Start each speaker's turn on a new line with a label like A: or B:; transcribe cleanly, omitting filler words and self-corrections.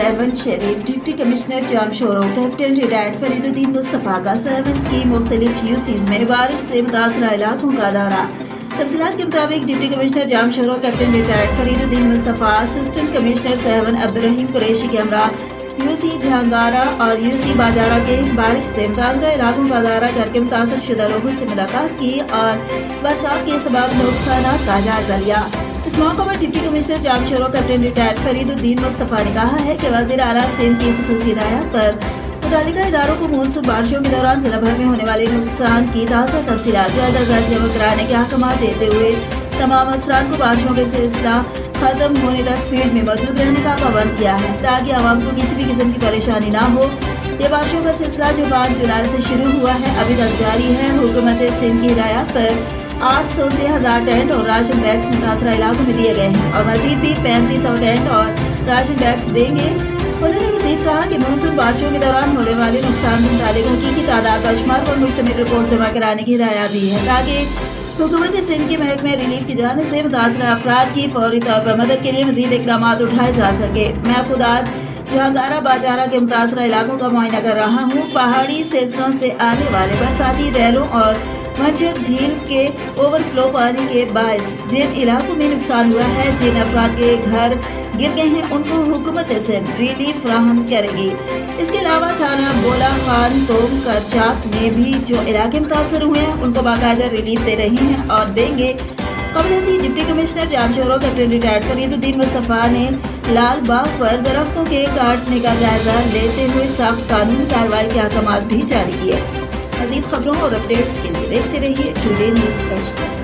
A: 7 Sharif deputy commissioner Jamshoro captain retired Fariduddin Mustafa का 7 की मुख्तलिफ यूसीज में बारिश से मुतासरा इलाकों का दौरा। तफसीलात के मुताबिक deputy commissioner Jamshoro captain retired Fariduddin Mustafa, assistant commissioner 7 Abdur Rahim Qureshi के हमरा यूसी जहांगारा और यूसी बाजारा के बारिश से मुतासरा इलाकों का दौरा करके मुतासर शुदा लोगों से मुलाकात की और बरसात के सबब नुकसानात का जायजा लिया। इस मौके पर deputy commissioner Jamshoro captain retired Fariduddin Mustafa ने कहा है कि वज़ीर आला सिंध की खुसूसी हिदायत पर मुतालिका इदारों को मौसम बारिशों के दौरान जिला भर में होने वाले नुकसान की ताज़ा तफसीलात जल्द अज जल्द जमा कराने के अहकाम देते हुए तमाम अफसरान को बारिशों के सिलसिला खत्म होने तक फील्ड में मौजूद रहने का पाबंद किया है ताकि आवाम को किसी भी किस्म की परेशानी ना हो। ये बारिशों का सिलसिला जो 5 जुलाई से शुरू हुआ है अभी तक जारी है। हुकूमत सिंध की हिदायत पर 800 से 1000 टेंट और राशन बैग्स मुतासरा इलाकों में दिए गए हैं और मजीद भी 3500 टेंट और राशन बैग्स देंगे। उन्होंने मजीद कहा कि मानसून बारिशों के दौरान होने वाले नुकसान से मुतालिक हकीकी तादाद व शुमार पर मुश्तमिल रिपोर्ट जमा कराने की हिदायत दी है ताकि हुकूमत सिंध के महकमे रिलीफ की जानिब से मुतासरा अफराद की फौरी तौर पर मदद के लिए मजीद इकदाम उठाए जा सके। मैं खुद आज जहांगारा बाजारा के मुतासरा इलाकों का मुआयना कर रहा हूँ। पहाड़ी सिलसिलों से आने वाले बरसाती रैलों और मंचर झील के ओवरफ्लो पानी के बायस जिन इलाकों में नुकसान हुआ है, जिन अफराद के घर गिर गए हैं, उनको हुकूमत सिंध रिलीफ फराहम करेगी। इसके अलावा थाना बोला खान तोम करचाक में भी जो इलाके मुतासर हुए हैं उनको बाकायदा रिलीफ दे रही हैं और देंगे। कबल ऐसी deputy commissioner Jamshoro captain retired Fariduddin Mustafa ने लाल बाग पर दरख्तों के काटने का जायजा लेते हुए सख्त कानूनी कार्रवाई के अहकाम भी जारी किए। मज़ीद खबरों और अपडेट्स के लिए देखते रहिए टुडे न्यूज़ एच।